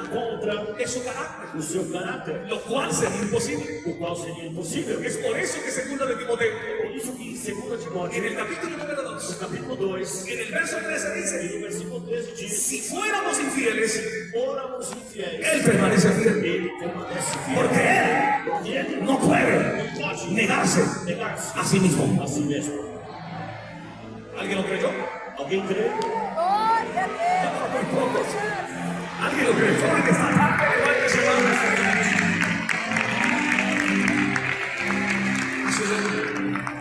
contra de su carácter, o seu caráter, lo cual sería imposible. o qual seria impossível. Es por eso que segunda de Timoteo, Por isso que em 2 Timóteo, en el capítulo número no 2, capítulo 2, en el verso 13 e dice: no versículo 13 diz: si fuéramos infieles, fóramos infiéis, Él permanece fiel, ele permanece fiel. porque Él Porque ele no puede negarse negar-se a sí mismo. a si mesmo. ¿Alguien lo creyó? Alguém crê? Muy pocos. ¿Alguien lo creyó? Que esta tarde levante su mano. A su nombre.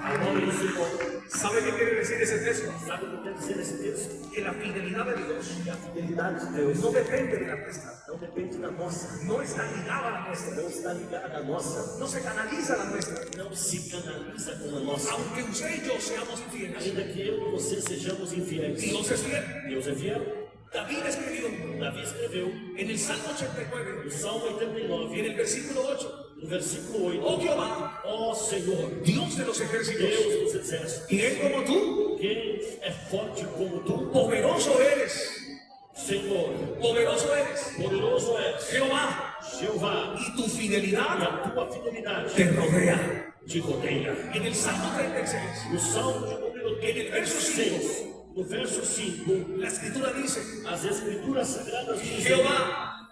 Ao nome do Senhor. ¿Sabe qué quiere decir ese texto? Sabe o que quer dizer esse texto? Que la fidelidad de Dios Que a fidelidade de Deus no depende de la nuestra, não depende da nossa, no está ligada a la nuestra, não está ligada à nossa, no se canaliza a la nuestra. não se canaliza com a nossa. Aunque usted y yo seamos infieles, Ainda que eu e você sejamos infiéis, Dios es fiel. Deus é fiel. David escribió Davi escreveu en el Salmo 89, no Salmo en 89, el versículo 8: no versículo 8: Oh Jehová, Ó Senhor, Dios de los ejércitos, Deus dos exércitos, ¿quién como tú? quem é forte como tu? Poderoso eres, Senhor, poderoso eres, poderoso és, Jehová, Jeová, y tu e fidelidad a tua fidelidade te rodea. te rodeia. En el Salmo 36, No Salmo de número en el verso 5, 6, no verso 5, la escritura dice: as escrituras sagradas dizem: Jehová,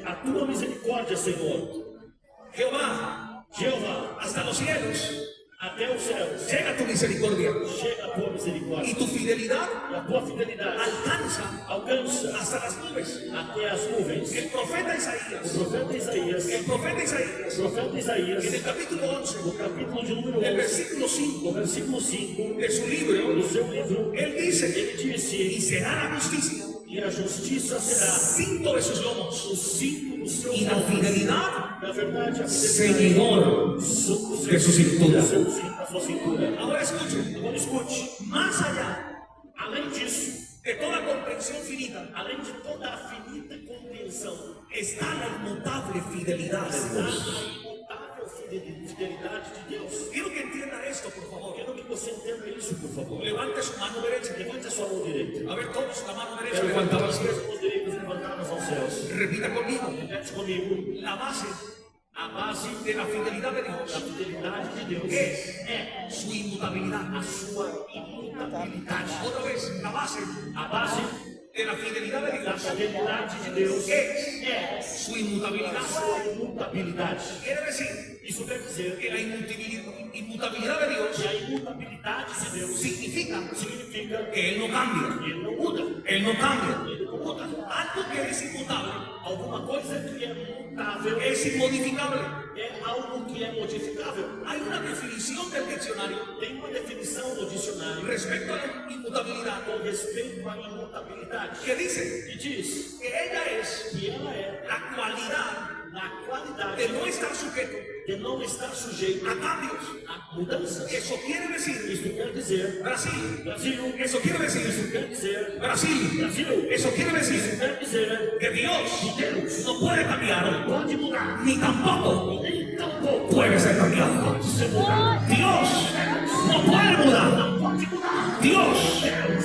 a tua misericórdia, Senhor, Jehová, Jeová, hasta los cielos até os céus, llega tu misericordia, chega a tua y misericórdia, tu fidelidad e a tua fidelidade alcanza alcança hasta las nubes. até as nuvens. El profeta O Isaías, profeta Isaías, el profeta Isaías, o profeta Isaías, en el capítulo 11, no capítulo de número el 11, versículo 5 no versículo 5, de su libro, no seu livro, él dice: ele y disse: será la justicia e a justiça será cinto de sus lomos, o cinto do seu y la lomo. fidelidad Na verdade, a ceñidor de su cintura. a sua cintura. Ahora escuche, Agora escute, más allá além disso, de toda comprensión finita, além de toda a finita compreensão, está la inmutable fidelidad de está Dios. a imutável fidelidade de Deus. Quiero que entienda esto, por favor. Quero que você entenda isso, por favor. Levante su mano derecha. Levante a sua mão direita. A ver, todos la mano derecha Quero levantada levantar al as cielo. mãos direitas levantadas aos céus. Repita conmigo. Repete comigo. La base A base de la fidelidad de da Dios fidelidade de Deus é su inmutabilidad. a sua imutabilidade. Otra vez, la base A base de la fidelidad de da Dios fidelidade de Deus é su a inmutabilidad. sua imutabilidade. Quiere decir Isso quer dizer que la inmutabilidad de Dios que a imutabilidade de Deus significa significa que Él no cambia. que Ele não muda. Él no cambia. Ele não muda. Algo que es inmutable Alguma coisa que é mutável es inmodificable. é algo que é modificável. Hay una definición del diccionario Tem uma definição no dicionário respecto a la inmutabilidad com respeito à imutabilidade que dice que diz que ella es que ela é la cualidad na qualidade de no estar sujeto de não estar sujeito a cambios. a mudanças. Eso quiere decir Isso quer dizer Brasil. Brasil. Eso quiere Isso decir quer dizer Brasil. Brasil. Eso quiere Isso decir quer dizer que Dios que Deus no puede cambiar, pode mudar, ni tampoco nem tampouco puede ser cambiado. pode ser mudado. Dios no puede mudar. Pode mudar, Dios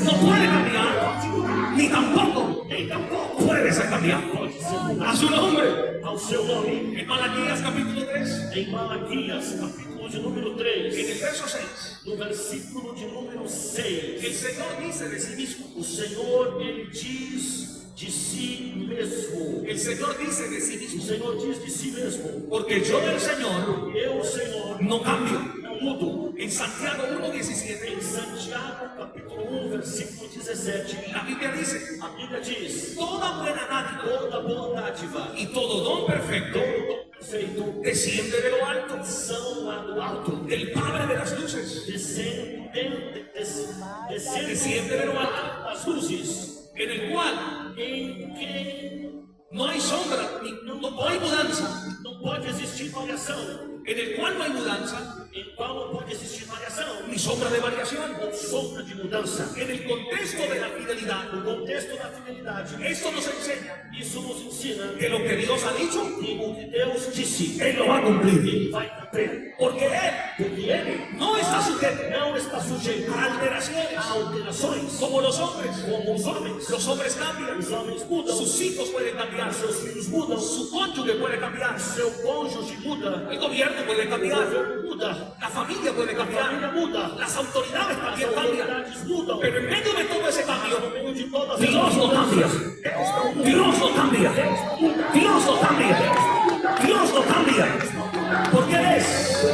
no puede cambiar, ni tampoco nem tampouco puede ser cambiado. pode ser mudado. A su nombre. Ao seu nome, En Malaquías capítulo 3, em Malaquias, capítulo de número 3, en el verso 6, no versículo de número 6, el Señor dice de sí mismo. o Senhor, ele diz de si mesmo. El Señor dice de sí O mismo. Senhor diz de si mesmo: Porque yo del Señor eu, Senhor, no cambio. não mudo. En Santiago 1:17, Em Santiago, capítulo 1, versículo 17, la Biblia dice: a Bíblia diz: toda buena dádiva toda boa dádiva, y todo don perfecto todo dom perfeito, desciende de lo alto, são lá do alto, del Padre de las luces, descende de lo alto das luzes, en el cual em que no hay sombra, no hay mudanza, não pode existir variação, en el cual no hay mudanza, em qual não pode existir variação, ni sombra de variación. ou sombra de mudança. En el contexto de la fidelidad, No contexto da fidelidade, esto nos enseña isso nos ensina que lo que Dios ha dicho, que o que Deus disse, Él lo va a cumplir. Ele vai cumprir, Porque Él porque Ele no está sujeto sujeto não está sujeito a alteraciones a alterações, como los hombres. como os homens. Los hombres cambian, Os homens mudam, sus hijos pueden cambiar, seus filhos mudam, su cónyuge puede cambiar, seu cônjuge muda, el gobierno puede o cambiar, governo muda, la familia puede a família cambiar, muda, las autoridades as también cambian. autoridades mudam. Pero en medio de todo ese cambio, No meio de todas Dios no cambia. Dios no cambia. Dios no cambia. Dios no cambia. Porque Él es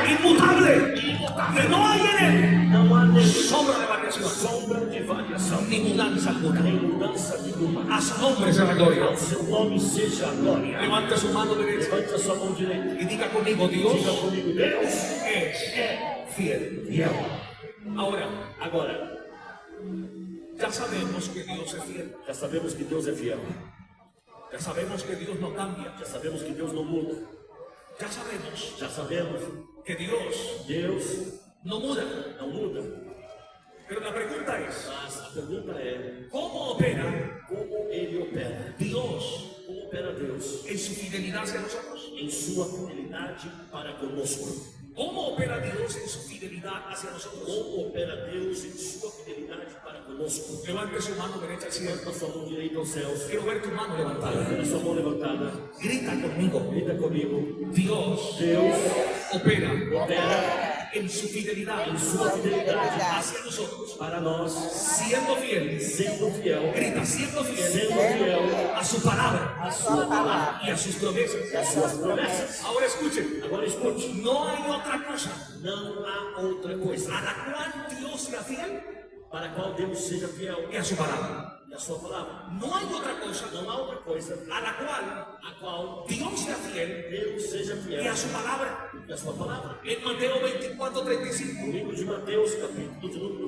inmutable. Que no hay en Él não há nele sombra de variación, sombra de variação, ni mudanza alguna. nem mudança nenhuma. A su nombre sea la gloria. Ao seu nome seja a glória. Levante su mano derecha Levante a sua mão direita. y diga conmigo: Dios Diga comigo, Deus es fiel. fiel. Ahora, Agora, ya sabemos que Dios es fiel. já sabemos que Deus é fiel. Ya sabemos que Dios no cambia. Já sabemos que Deus não muda. Ya sabemos Já sabemos que Dios Deus no muda. não muda. Pero la pregunta es: Mas a pergunta é, ¿cómo opera como Ele opera? Dios Como opera Deus en su fidelidad hacia nosotros? em sua fidelidade para conosco? ¿Cómo opera Dios en su fidelidad hacia nosotros? Como opera Deus em sua fidelidade para conosco? Levante su mano derecha al cielo. Levanta sua mão direita aos céus. Quiero ver tu mano levantada. Levanta a sua mão levantada. Grita conmigo: Grita comigo. Dios Deus opera opera en su fidelidad em sua fidelidade hacia nosotros, para nós, siendo fiel. sendo fiel, Grita: siendo fiel sendo fiel a su palabra à sua palavra, y a sus promesas. às suas promessas. Ahora escuchen, Agora escute, no hay otra cosa não há outra coisa a la cual Dios sea fiel para a qual Deus seja fiel que a su palabra. e a sua palavra. No hay otra cosa Não há outra coisa a la cual a qual Dios sea fiel Deus seja que fiel a su palabra. e a sua palavra. En Mateo 24:35, No livro de Mateus, capítulo de número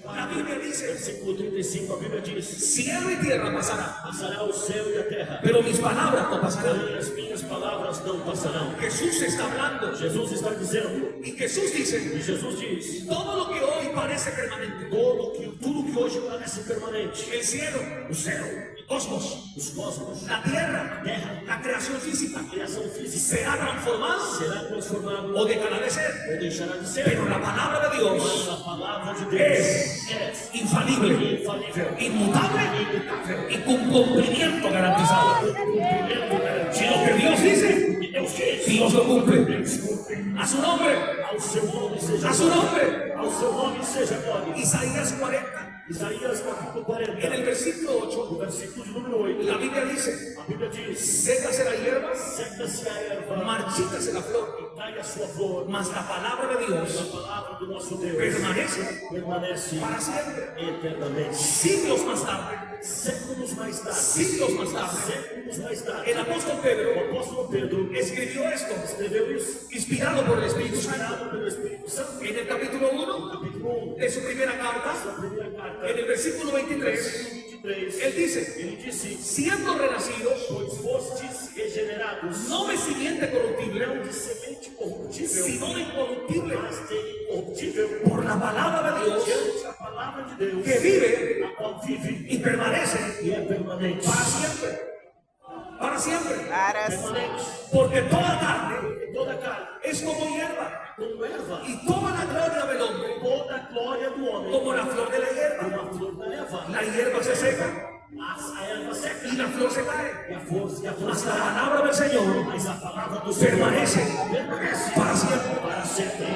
la 24, Biblia dice: versículo 35, a Bíblia diz: cielo y tierra pasará, passará o céu e a terra, pero mis palabras no pasarán. porém as minhas palavras não passarão. Jesús está hablando Jesus está dizendo, y Jesús dice: e Jesus diz, todo lo que hoy parece permanente, tudo que hoje parece permanente, el cielo, o céu, el cosmos, os cosmos, la tierra, a terra, la creación física, a criação física, será transformada será transformado o dejará de ser. ou deixará de ser. Pero la palabra de Dios Mas a palavra de Deus é infalible, infalível, inmutable imutável, y con cumplimiento garantizado. cumprimento Si garantido. lo que Dios dice, E Deus diz, Dios lo cumple. Deus cumpre. A su nombre, Ao seu nome seja a su glória. nombre. Ao seu nome seja glória. Isaías 40, Isaías capítulo 40, en el versículo 8, no versículo de número 8, la Biblia dice: a Bíblia diz: sécase la hierba, seca-se a erva, marchítase la flor, e cai a sua flor, mas la palabra de a Dios palavra do nosso Deus permanece permanece para siempre. eternamente. Siglos más tarde, Séculos mais tarde, siglos más tarde, séculos mais tarde, el apóstol o Pedro apóstolo Pedro escribió esto, escreveu isso, inspirado por el Espíritu Santo, inspirado pelo Espírito Santo, en el capítulo 1 capítulo 1, de su primera carta, a primeira carta, en el versículo 23, versículo 23, él dice: ele disse: siendo renacidos, pois fostes regenerados, no de simiente corruptible, não de semente corruptível, sino de incorruptible, mas de incorruptível, por la palabra de Dios, mediante a palavra de Deus, que vive a qual vive y permanece e é permanente. para siempre. Para siempre. Permanente. Porque toda carne Porque toda carne, es como hierba, como erva, y toda la gloria del hombre toda a glória do homem, como la flor de la hierba. como a flor da erva. La hierba se seca Mas a erva seca y la flor se cae, e a flor mas la cai. palabra del Señor Mas a palavra do Senhor permanece permanece para siempre. para sempre.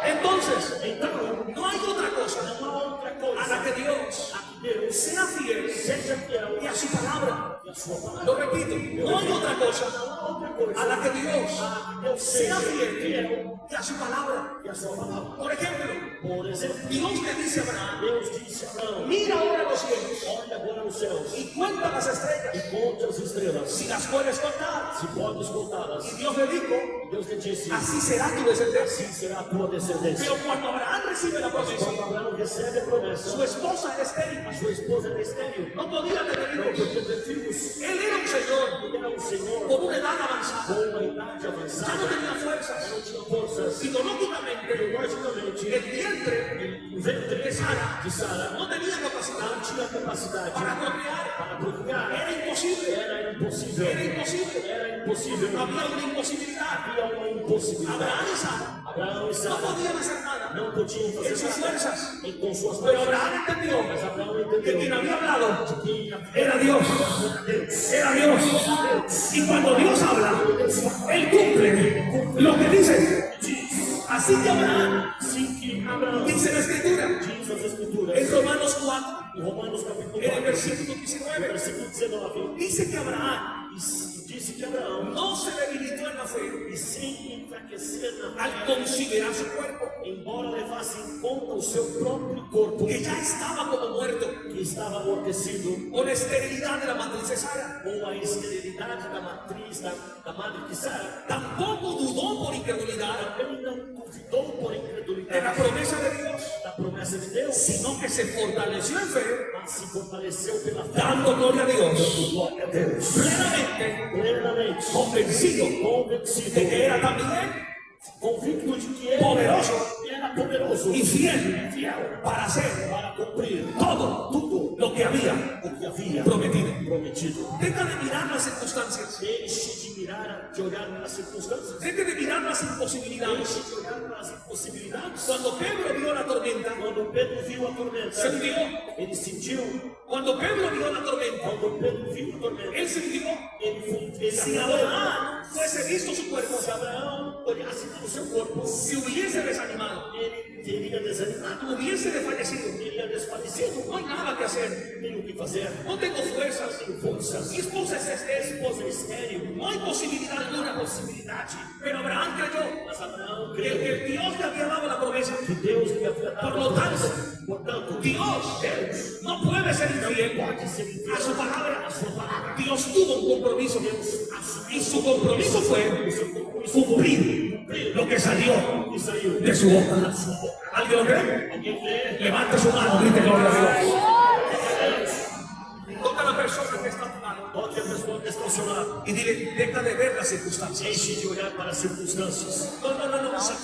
Entonces, Então, no hay otra cosa não há outra a coisa la que Dios a que Deus sea fiel seja fiel y a su palabra. e a sua palavra. Lo repito, no hay otra cosa Não há outra coisa a la que Dios a que Deus sea seja fiel fiel y a su palabra. e a sua palavra. Por ejemplo, Por exemplo, Dios le dice a Abraham: Deus disse a Abraão: mira ahora los cielos olha agora os céus y cuenta las estrellas, e conte as estrelas, si las puedes contar. se podes contá-las. Y Dios le dijo: Deus lhe disse: así será tu descendencia. assim será a tua descendência. Pero cuando Abraham recibe la promesa, Quando Abraão recebe a promessa, su esposa era estéril, sua esposa era estéril, no podía tener não hijos. podia ter filhos. Él era un señor Ele era um senhor con una edad avanzada, com uma idade ya no avançada, tenía fuerzas. não tinha forças. Biológicamente, Biologicamente, el vientre o ventre de Sara de Sara no tenía capacidad não tinha capacidade para procrear. para procriar. Era imposible, Era impossível. era imposible. era imposible. Había una imposibilidad. Había una imposibilidad. Abraham y Sara Abraham y no Sara podían hacer nada no podían en hacer sus nada. fuerzas. Y con sus Pero fuerzas. Abraham entendió Mas Abraham que entendió quien había hablado que era Dios. Era Dios. Y cuando Dios habla, Él cumple lo que dice. Así que Abraham, dice la Escritura, diz as Escrituras, en Romanos 4, em Romanos capítulo en el 4, versículo 19, versículo 19, dice que Abraham dice que Abraão no se debilitó en la fe e sem enfraquecer na al fé, considerar su cuerpo, embora levasse em conta o seu próprio corpo, que ya estaba como muerto que estava amortecido, con la esterilidad de la matriz de Sara. com a esterilidade da matriz da madre de Sara. Tampoco dudó por incredulidad Também não duvidou por de la incredulidade promesa de Dios, da promessa de Deus, sino que se fortaleció en fe, mas se fortaleceu pela fé, dando gloria a Dios, glória a Deus, plenamente convencido de que era también convicto de que ele poderoso era poderoso y fiel fiel para hacer para cumprir todo lo que había o que havia prometido. Deja de mirar las circunstancias, Deixe de mirar, de olhar para as circunstâncias. deja de mirar las imposibilidades. Deixe de olhar para as impossibilidades. Cuando Pedro vio la tormenta, Quando Pedro viu a tormenta, se hundió. ele sentiu. Cuando Pedro vio la tormenta, Quando Pedro viu a tormenta, él sintió. ele Si Abraham fuese visto su cuerpo, Se Abraão olhasse para o seu corpo, si hubiese desanimado, ele teria desanimado, hubiese desfallecido, teria desfalecido. no hay nada que hacer, Não tem o que fazer, no tengo fuerzas, não tenho forças. mi esposa es Esposa estéril, no hay posibilidad alguna, possibilidade. pero Abraham creyó Mas Abraão que creu el Dios le había dado la promesa. que Deus lhe havia dado Por lo a tanto, promessa. Portanto, Dios no puede ser infiel pode ser infiel a su palabra. a sua palavra. Dios tuvo un compromiso y su compromiso fue cumplir lo que salió E saiu de su boca. da sua boca. ¿Alguien lo cree? Alguém crê? Levanta su mano, grite gloria a Dios. Toca a la persona que está a tu lado Toque a pessoa que está ao seu lado. y dile, deja de ver las circunstancias. Deixe de olhar para as circunstâncias. No, Não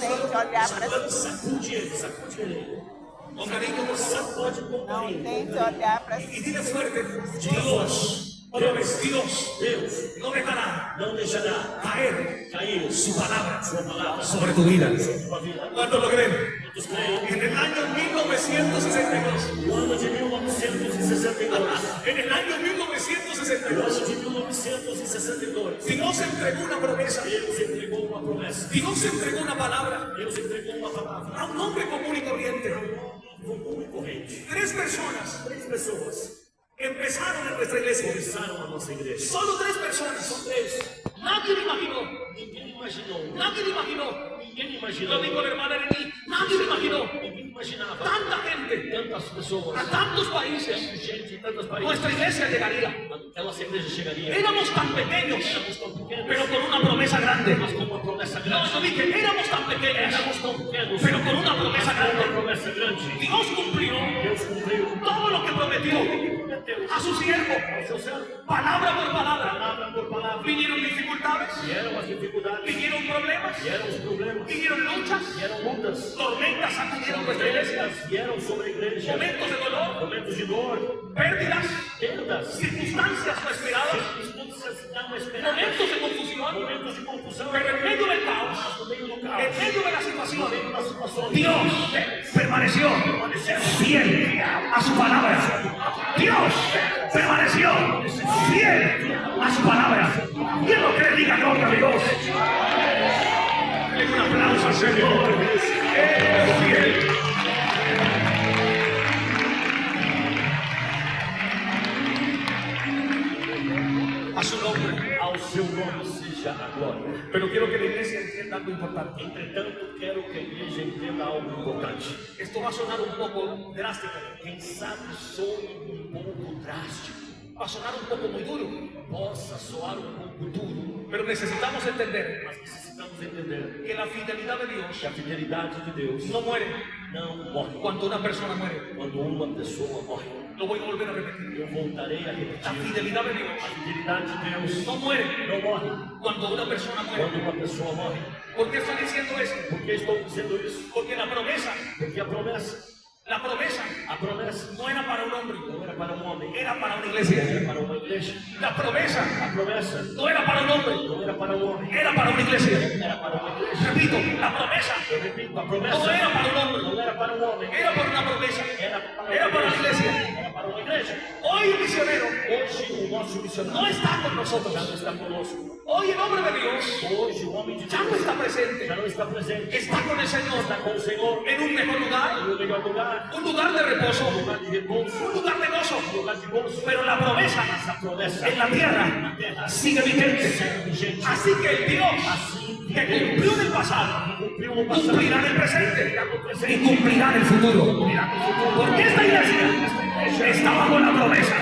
tem que olhar para as Sacude ele, sacude ele. Con cariño, por favor. Sacode com Não carinho. tem que olhar para Y dile fuerte, Dios, otra vez, Dios Deus no dejará não deixará caer cair su palabra sua palavra sobre tu vida. sobre tua vida. ¿Cuántos lo creen? Muitos creem. En el año 1962, No ano de 1962, en el año no 1962, ano de 1962, Dios entregó una promesa, Deus entregou uma promessa. Dios entregó una palabra Deus entregou uma palavra a un hombre común y corriente. comum e corrente. 3 personas 3 pessoas empezaron en nuestra iglesia. começaram a nossa igreja. Solo 3 personas. São 3. Nadie lo imaginó. Ninguém imaginou. Nadie lo imaginó. Ninguém Lo imaginou. dijo la hermana Erení. Nadie lo imaginó. Ninguém imaginava. Tanta gente Tantas pessoas, a tantos países. gente de tantos países. Nuestra iglesia llegaría. A nossa igreja chegaria. Éramos tan pequeños, Éramos tão pequenos, pero con una promesa grande. mas com uma promessa No, grande. yo dije, éramos tan pequeños, Éramos tão pequenos, pero con una promesa mas com uma grande. promessa grande. Dios cumplió Deus cumpriu todo lo que prometió a su siervo, ao seu servo, palabra por palabra. palavra por palavra. Vinieron dificultades, Vieram as dificuldades, vinieron problemas, vieram os problemas, vinieron luchas, vieram lutas, tormentas sacudieron nuestra iglesia, vieram sobre a igreja, momentos de dolor, momentos de dor, pérdidas, perdas, circunstancias no esperadas, circunstâncias não esperadas, momentos de confusión, momentos de confusão, pero en medio del caos, no meio do en caos, medio de la situación, no meio da situação, Dios permaneció fiel a su palabra. Dios permaneció fiel a su palabra. ¿Quién lo cree? Diga gloria a Dios. Un aplauso al Señor. Es fiel. A su nombre. ao seu nome seja a glória. Pero quiero que la iglesia entienda algo importante. Entretanto, quero que a igreja entenda algo importante. Esto va a sonar un poco drástico. Quem sabe soe pouco drástico, Va a sonar un poco muy duro. possa soar pouco duro, Pero necesitamos entender mas precisamos entender que la fidelidad de Dios que a fidelidade de Deus no muere não morre. cuando una persona muere. Quando uma pessoa morre, Lo voy a volver a repetir. eu voltarei a La repetir. fidelidad de A Dios fidelidade de Deus no muere não morre. cuando una persona muere. Quando uma pessoa morre. ¿Por qué estoy diciendo esto? Por que estou dizendo isso? Porque la promesa Porque a promessa, La promesa A promessa no era para un hombre, não era para um homem, era para una iglesia. era para uma igreja. La promesa A promessa no era para un hombre, não era para um homem, era para una iglesia. era para uma igreja. Repito, la promesa Eu repito, a no promessa era para un hombre, não era para um homem, era para una promesa, era para la uma iglesia. Era para uma igreja. Hoy el misionero Hoje o nosso no missionário está con já nosotros. não está conosco. Hoy el hombre de Dios Hoje o homem de ya no Deus está presente, já não está presente. está con el Señor Está com o Senhor en un mejor lugar, em um melhor lugar, un lugar de reposo, um lugar de repouso, un lugar de gozo. um lugar de gozo. Pero la promesa Essa promessa en la tierra sigue vigente. segue vigente. Así que el Dios Assim que cumplió en el pasado cumpriu no passado, cumplirá en el presente presente, y cumplirá en el futuro. Porque esta iglesia está bajo la promesa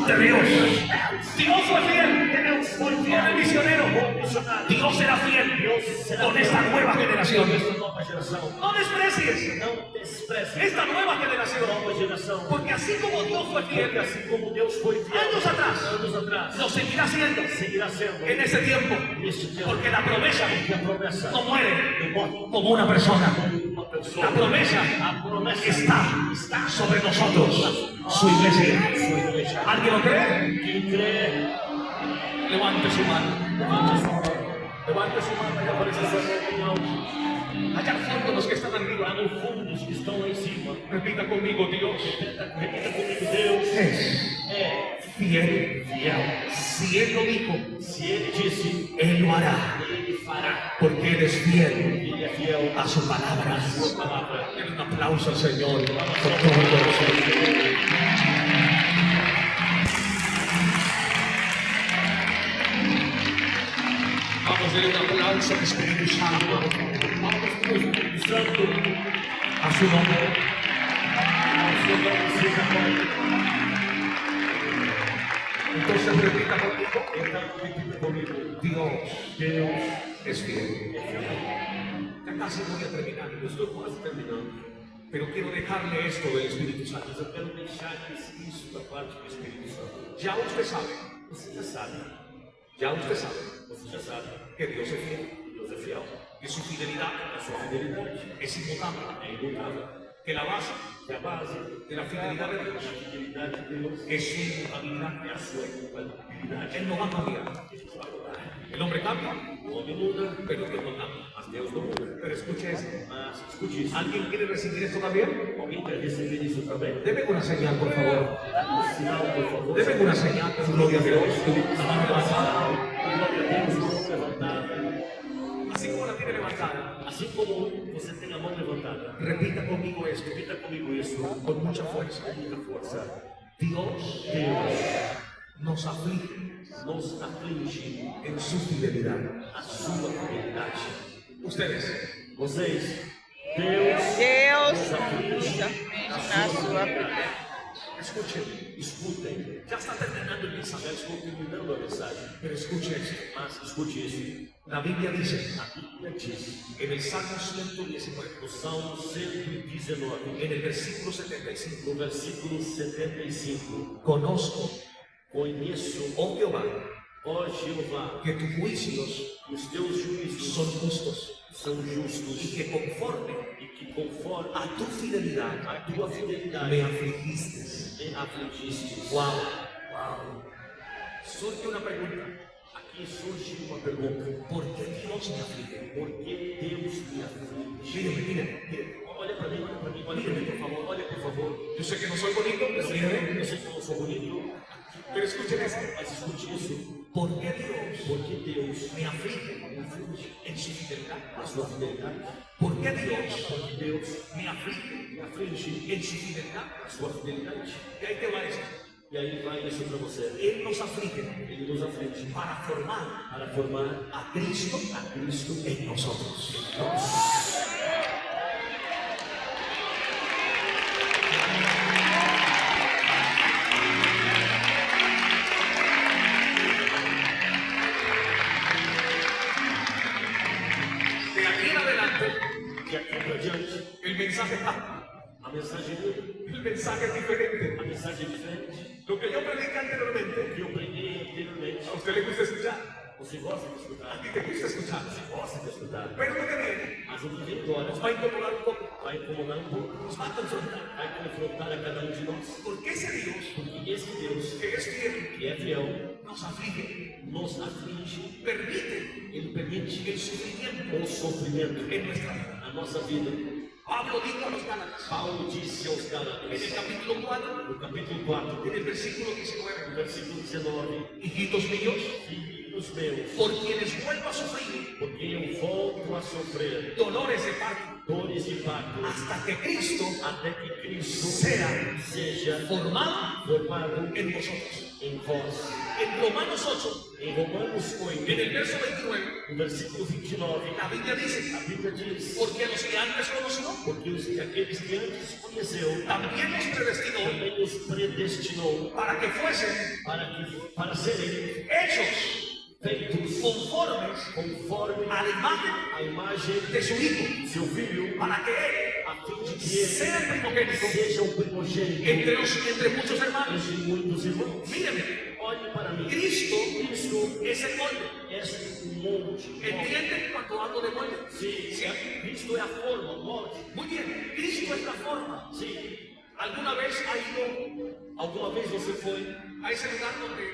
de Dios. Dios fue fiel con el misionero. Dios será fiel con esta nueva generación. essa nova geração. No desprecies Não despreze esta nueva a generación. nova geração. Porque así como Dios fue Porque fiel assim como Deus foi fiel años anos atrás, atrás, lo seguirá siendo seguirá sendo en ese tiempo. neste tempo. Porque la promesa Porque a promessa no muere não morre como una persona. como uma pessoa. La promesa A promessa está sobre nosotros, su iglesia. sua igreja. ¿Alguien lo cree? Quem crê, Levante su mano. levante sua mão. Levante sua mão e apareça sua mão bem alto. Allá al fondo, los que están Lá arriba. no fundo, os que estão lá em cima. Repita conmigo, Dios Repita comigo, Deus es é fiel. fiel. Si Él lo dijo, Se Ele disse, Él lo hará. Ele fará. Porque Él es fiel Ele é fiel a su palabra. à sua palavra. Denle un aplauso al Señor por todo el corazón. Vamos a darle un aplauso al Espíritu Santo, Vamos com o Espírito Santo. a su nombre. O seu nome seja glória. Entonces repita conmigo, Então, repita comigo. Dios Deus es fiel. é fiel. Ya casi voy a terminar, Eu estou quase terminando. pero quiero dejarle esto del Espíritu Santo. Mas eu quero deixar isso da parte do Espírito Santo. Ya usted sabe, Você já sabe. Você já sabe que Dios es fiel, Deus é fiel. que su fidelidad A sua fidelidade es inmutable, é imutável. que la base Que a base de la fidelidad de da Dios fidelidade de Deus es su inmutabilidad. é a sua imutabilidade. Él no va a cambiar. Ele não vai mudar. El hombre cambia, O homem muda, pero Dios no cambia. mas Deus não muda. Pero escuche esto. Mas escute isso. ¿Alguien quiere recibir esto también? Alguém quer receber isso também? Deme una señal, por favor. Um sinal, por favor. Deme una señal. Gloria a Dios. La mano levantada. Glória a Deus, mão levantada. Así como la tiene levantada. Assim como você tem a mão levantada. Repita conmigo esto Repita comigo isso con mucha fuerza. com muita força. Dios Deus nos aflige nos aflige en su fidelidad. a sua fidelidade. Ustedes, Vocês, Deus Deus nos aflige nos aflige na sua vida. escuchen, Escutem. ya está terminando el Já mensaje, estou terminando a mensagem. pero escuche esto. Mas escute isso. La Biblia dice A Bíblia diz, en el Salmo 119, no Salmo 119, en el versículo 75, no versículo 75, conozco, conheço, oh Jehová, ó Jeová, que tus juicios os teus juízos son justos são y justos que conforme e que conforme a tu fidelidad a tua fidelidade me afligiste. me afligiste. Wow, wow. Surge una pregunta. Aqui surge uma pergunta. ¿Por qué Dios me aflige? Por que Deus me aflige? Míreme. Olha para mim, olha para mim, por favor, olha por favor. Yo sé que no soy bonito, pero míreme. Eu sei que eu não sou bonito, Pero escuchen esto. mas escute isso. ¿Por qué Dios Por que Deus me aflige me aflige en su fidelidad? a sua fidelidade? ¿Por qué Dios Porque Deus me aflige me aflige en su fidelidad? a sua fidelidade. Y ahí te va esto. E aí vai isso para você. Él nos aflige Ele nos aflige para formar para formar a Cristo a Cristo en nosotros. De aquí en adelante, E aqui para diante, el mensaje cambia. a mensagem muda, El mensaje es diferente. a mensagem é diferente. Lo que yo prediqué anteriormente, Que eu preguei anteriormente, a usted le gusta escuchar. Você gosta de escutar? A ti te gusta escuchar. Você gosta de escutar. Pero lo que viene Mas o que vem agora nos va a incomodar un poco. vai incomodar um pouco. Nos va a confrontar. Vai confrontar a cada um de nós. Porque ese Dios Porque esse Deus, que es fiel que é fiel, nos aflige, nos aflige, permite Ele permite el sufrimiento o sofrimento en nuestra vida. na nossa vida. Pablo dijo a los Gálatas Paulo disse aos en el Gálatas, capítulo 4, no capítulo 4, en el versículo 19, no versículo 19, hijitos míos, filhos meus, por quienes vuelvo a sufrir porque eu volto a sofrer dolores de parto, dores de parto, hasta que Cristo até que Cristo seja formado formado en vosotros. em vós. En Romanos 8, Em Romanos 8, en el verso 29, no versículo 29, la Biblia dice, a Bíblia diz, porque a los que antes conoció, porque aqueles que antes conheceu, también los predestinó também os predestinou para que fuesen para serem hechos feitos conforme a la imagen a imagem de su Hijo, seu Filho, para que Él a fim de que ele sea el primogénito seja o primogênito entre muchos hermanos. entre muitos irmãos. Míreme, Olhe para mí, Cristo Cristo es el molde. é um monte. ¿Entienden cuando hablo de molde? Sim, Cristo é a forma, o molde. Muy bien, Cristo es la forma. Sim. ¿Alguna vez ha ido Alguma vez você foi a ese lugar donde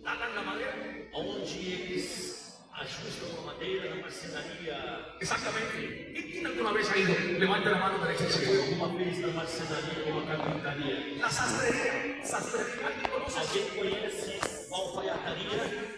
talan la madera? onde eles ajustam a madeira na marcenaria? Exactamente. ¿Quién alguna vez ha ido? Levante la mano derecha y Você se foi alguma vez na marcenaria ou na carpintaria? La sastrería. Sastrería. ¿Alguien conoce? Alguém conhece a alfaiataria?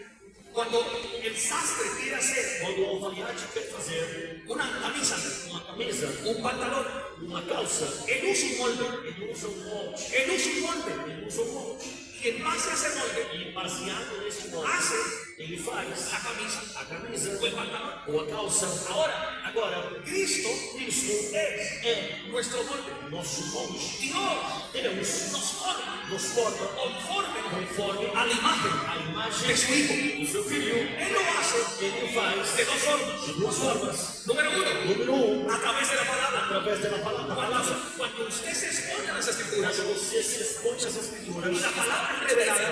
Cuando el sastre quiere hacer Quando o alfaiate quer fazer una camisa, uma camisa, un pantalón, uma calça, él usa un molde. ele usa um molde. Él usa un molde. Ele usa um molde. Y en base a ese molde, E baseado nesse molde, hace ele faz la camisa a camisa o el pantalón. ou a calça. Agora, Cristo Cristo es nuestro molde. nosso molde. Dios nos forma Conforme a la imagen a imagem de su Hijo. do seu Filho. Él lo hace Ele faz de dos formas. de duas formas. Número uno, Número 1, a través de la palabra. através da palavra. Cuando usted se expone a las escrituras Quando você se expõe às y escrituras, la palabra es revelada,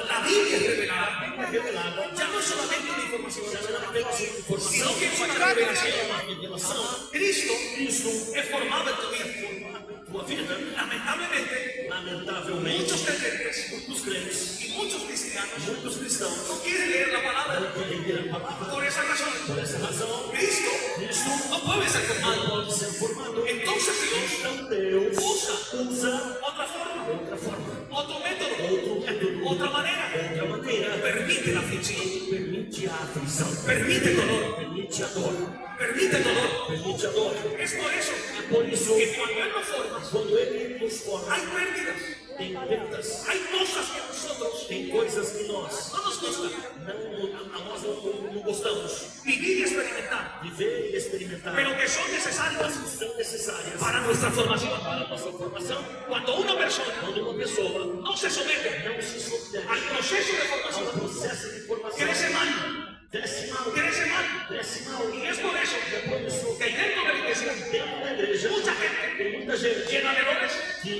la Biblia es revelada, é revelada, ya no es solamente una información, já não é apenas uma sino informação, que es una é revelación. uma revelação. Cristo Cristo es formado en tu vida. formado em tua vida. Lamentablemente, Lamentavelmente, muchos creyentes muitos crentes, y muchos cristianos muitos cristãos, no quieren leer la palabra. não querem ler a palavra. Por esa razón, Por essa razão, Cristo Cristo no puede ser não formado. pode ser formado. Entonces Dios Então Deus usa otra forma, outra forma, otro método, outro método, otra manera. outra maneira. Permite la aflicción, Permite a aflição, permite el dolor, permite a dor, permite el dolor. permite a dor. Es por eso É por isso que cuando Él nos forma, quando Ele nos forma, hay pérdidas, tem perdas, hay cosas que nosotros tem coisas que nós no nos gustan. nós não gostamos. Vivir y experimentar, Viver e experimentar, pero que son necesarias mas que são necessárias para nuestra formación. para a nossa formação. Cuando una persona Quando uma pessoa no se somete não se submete al proceso de ao formación, processo de formação, crece mal, cresce mal, crece mal. cresce mal. Y es por eso É por isso que dentro de la iglesia dentro da igreja mucha gente tem muita gente llena de dones, que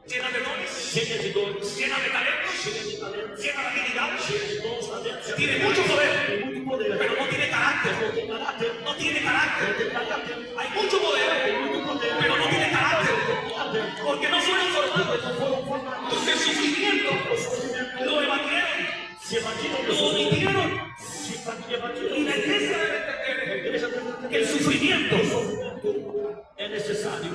llena de dones, cheia de dores, llena de talentos, cheia de talentos, llena de habilidades, cheia de dons lá dentro, tiene mucho poder, tem muito poder, pero no tiene carácter, mas não tem caráter, no tiene carácter. não tem caráter, Hay mucho poder, tem muito poder, pero no tiene carácter, caráter, porque no fueron formados, não foram formados. porque el sufrimiento O sofrimento lo evadieron, se evadiram do lo sofrimento, omitieron. se evadiram. Y la iglesia debe A entender igreja deve que entender el sufrimiento que o sofrimento é necessário.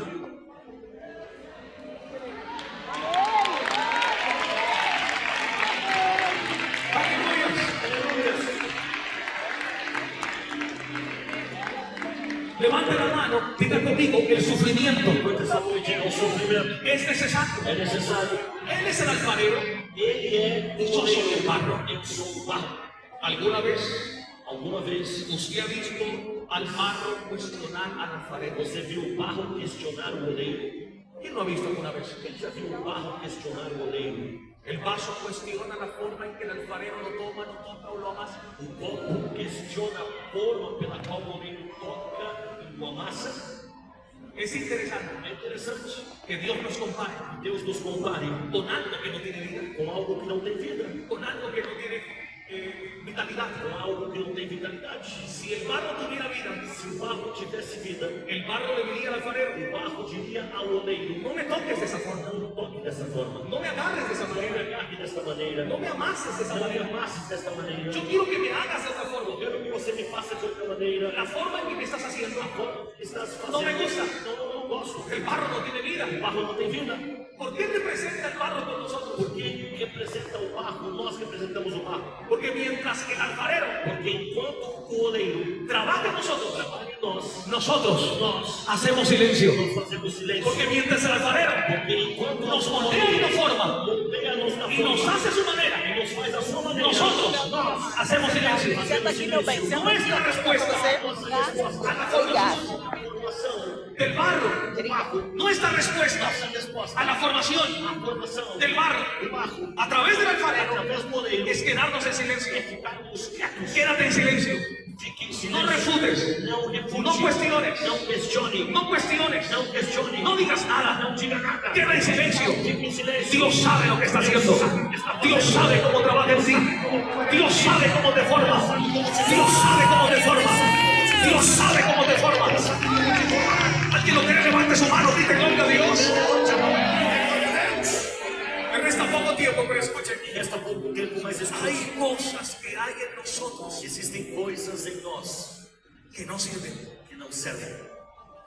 levante la mano, diga conmigo, el sufrimiento Quanto essa noite é o sofrimento es necesario. é necessário. Él es el alfarero, Ele é o yo soy el rei. barro. Eu sou o barro. ¿Alguna vez Alguma vez usted ha visto al barro cuestionar al alfarero? você viu o barro questionar o oleiro? ¿Quién lo ha visto alguna vez? Quem já viu o barro questionar o oleiro? El vaso cuestiona la forma en que el alfarero lo toma, no toca o lo amasa. O copo questiona a forma pela qual o oleiro toca em uma massa. Es interesante É interessante que Dios nos compare que Deus nos compare con algo que no tiene vida, com algo que não tem vida, con algo que no tiene vitalidad. com algo que não tem vitalidade. Si el barro tuviera vida, Se o barro tivesse vida, el barro le diría al alfarero, o barro diria ao oleiro: no me toques de esa forma, não toque dessa forma, no me agarres de esa não manera, me agarre dessa maneira, no me amases de esa não me manera. amasses dessa maneira. Yo quiero que me hagas de otra forma. Eu quero que você me faça de outra maneira. La forma en que me estás haciendo, A forma que estás fazendo, não me gusta. não gosto. El barro no tiene vida. O barro não tem vida. ¿Por qué representa el barro con nosotros? Porque representa o barro, nós representamos o barro. Porque mientras el alfarero Porque enquanto o oleiro trabaja en nosotros, trabalha em nós, nosotros hacemos silencio. nós fazemos silêncio. Porque mientras el alfarero Porque enquanto nos moldea y nos forma moldeia-nos na y nos forma hace a su manera, e nos faz a sua maneira, nosotros nós hacemos silencio. Senta aqui, meu bem. Senta aqui. Nuestra respuesta Você folgado. formação, del barro, nuestra respuesta a la formación a formação del barro do barro, a través del alfarero através do oleiro, es quedarnos en silencio. ficarmos quietos. Quédate en silencio. Fique em No silêncio. refutes, Não refute. no cuestiones, Não questione. no cuestiones, Não questione. no digas nada, Não diga nada. queda en silencio. Fique em silêncio. Dios sabe lo que está haciendo. Dios sabe cómo trabaja en ti. Dios sabe cómo te forma. Dios sabe cómo te forma. Dios sabe cómo te forma. Alguien lo quiere, levante su mano, grite gloria a Dios. Me resta poco tiempo, pero escuchen. Resta pouco tempo, mas escute. Hay cosas que hay en nosotros Existem coisas em nós que no sirven, que não servem,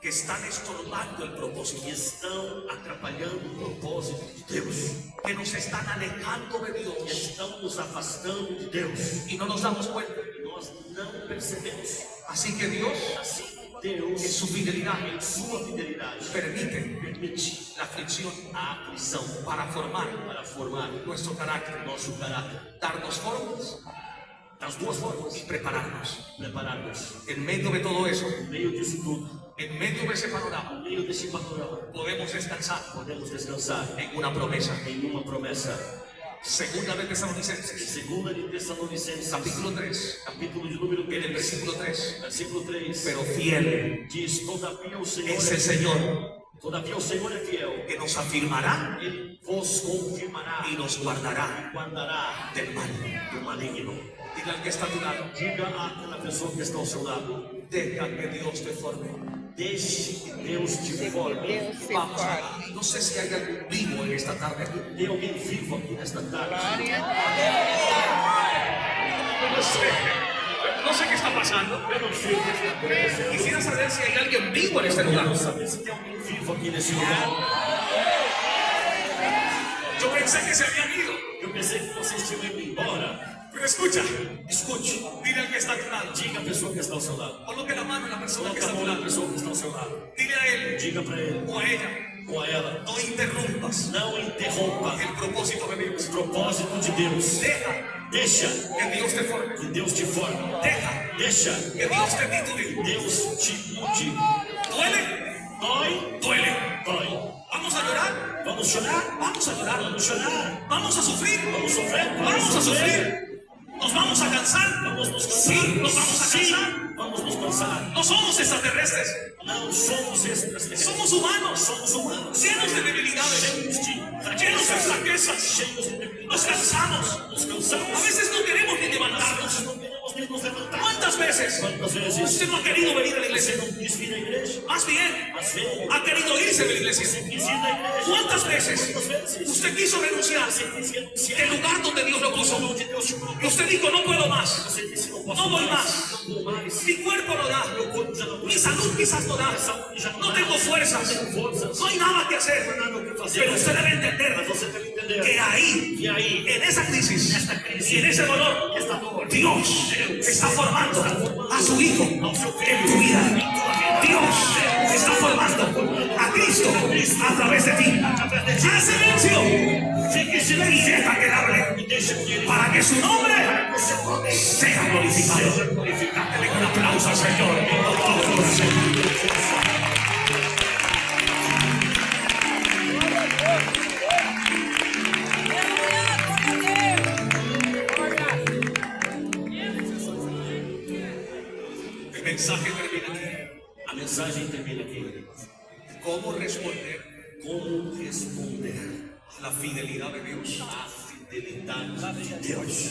que están estorbando el propósito, que estão atrapalhando o propósito de Deus, que nos están alejando de que Dios estão nos afastando de Deus y no nos damos cuenta. e nós não percebemos. Así que Dios, Assim, Deus, en su fidelidad, em sua fidelidade, permite permite la aflicción a aflição para formar para formar nuestro carácter, nosso caráter, darnos formas das duas formas, y prepararnos. preparar-nos. En medio de todo eso, No meio disso tudo, en medio de ese panorama, no meio desse panorama, podemos descansar podemos descansar en una promesa. em uma promessa. Segunda de Tesalonicenses, Segunda de Tessalonicenses, capítulo 3, capítulo de número en el 3, versículo 3. versículo 3, Pero fiel diz: Todavia o Senhor es el Señor todavía o Senhor é fiel, que nos afirmará Ele vos confirmará y nos guardará e guardará del mal. do maligno. Dile al que está a tu lado, Diga àquela pessoa que está ao seu lado: deja que Dios te forme. deixe que Deus te Que forme. Deus se Vamos forme. a, no sé si hay algún vivo en esta tarde aquí. Tem alguém vivo aqui nesta tarde? Glória No sé qué está pasando. Eu não sei o que está acontecendo. Quisiera saber si hay alguien vivo en este Eu lugar. quero saber se tem alguém vivo aqui nesse lugar. Yo pensé que se habían ido. Eu pensei que vocês tinham ido embora. Pero escucha, Escute, dile al que está a tu lado. diga a pessoa que está ao seu lado. Coloque la mano en la persona que Coloque está a a tu mão na lado. pessoa que está ao seu lado. Dile a él Diga para ele o a ella, ou a ela: no interrumpas não interrompa el propósito de Dios. o propósito de Deus. Deja Deixa que Dios te forme. que Deus te forme. Deja Deixa que Dios te titule. que Deus te mude. ¿Duele? Dói, Duele. dói. ¿Vamos a llorar? Vamos chorar? Vamos a llorar. Vamos chorar. ¿Vamos a sufrir? Vamos sofrer? Vamos a sufrir. ¿Nos vamos a cansar? Vamos nos cansar? Sí, nos vamos a Sim, cansar. vamos nos cansar. No somos extraterrestres. Não somos extraterrestres. Somos humanos. Somos humanos. Llenos de debilidades. Llenos de flaquezas. Cheios de debilidades. Nos cansamos. Nos cansamos. A veces no queremos ni levantarnos. Não queremos nem nos levantar. ¿Cuántas veces Quantas vezes usted no ha querido venir a la você iglesia? não quis vir à igreja? Más bien, Mas veio. ha querido irse de la iglesia. Você quis ir à igreja? ¿Cuántas veces Quantas vezes usted quiso renunciar você quis renunciar? del lugar donde Dios lo puso? Onde Deus te colocou. Y usted dijo, no puedo más. Você disse: não posso No voy mais. más. Não vou mais. Mi cuerpo no da. Meu corpo já não Mi salud quizás no da. No tengo fuerzas. No hay nada que hacer. Não há nada o que fazer. Pero usted debe Mas entender você deve entender que ahí, que aí, en esa crisis y en ese dolor, esta dor, Dios está formando a su hijo en tu vida. Dios está formando a Cristo a través de ti. Haz silencio. Y deja que él hable para que su nombre sea glorificado. Dale un aplauso al Señor. El mensaje termina aquí. a mensagem termina aqui. ¿Cómo responder Como responder a la fidelidad de Dios? à fidelidade de Deus.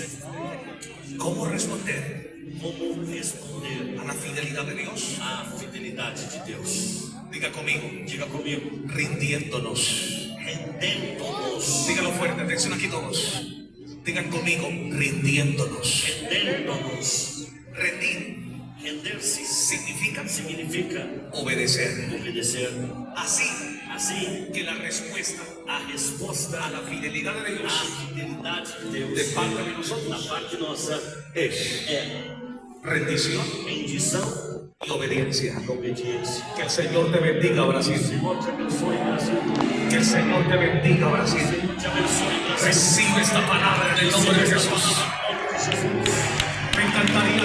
¿Cómo responder Como responder a la fidelidad de Dios? à fidelidade de Deus? Diga conmigo, Diga comigo. rindiéndonos. Rendendo-nos. Dígalo fuerte, atención aquí todos. Digan conmigo, rindiéndonos. Rendendo-nos. Rendir Render-se significa significa obedecer. obedecer. Así Assim, que la respuesta a resposta a la fidelidad de Dios à fidelidade de Deus de parte de da nosotros parte nossa es é rendición rendição y obediencia. e obediência. Que el Señor te bendiga, Brasil. Senhor te abençoe, Brasil. Que el Señor te bendiga, Brasil. Senhor te abençoe, Brasil. Recibe esta palabra en el nombre de Jesús. Me encantaría